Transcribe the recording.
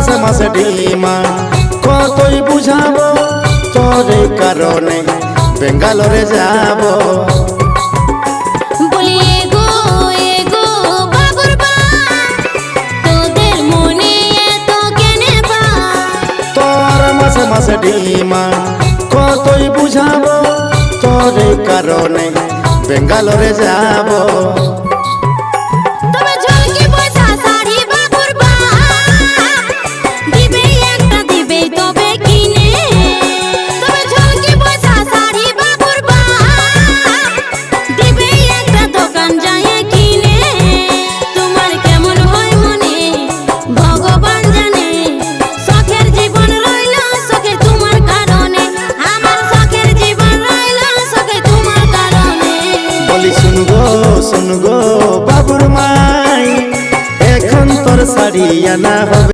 মাসে মাসে ডিমান্ড কতই বুঝাবো তোর এই কারণে বেঙ্গালোরে যাব। বলি এগো এগো বাবুর বা তোদের মনে এত কেনে বা তোর মাসে মাসে ডিমান্ড কতই বুঝাবো তোর এই কারণে বেঙ্গালোরে যাব। তবে ঝলকি পয়সা শাড়ি বাবুর বা দিবে একটা দিবে তবে কিনে। তবে ঝলকি পয়সা শাড়ি বাবুর বা দিবে একটা দোকান যায় কিনে। তোমার কেমন হয় মনে ভগবান জানে, শখের জীবন রইল শখে তোমার কারণে, আমার শখের জীবন রইল শখে তোমার কারণে। বলি শুনগো বাবুর মাই এখন তোর শাড়ি আনা হবে।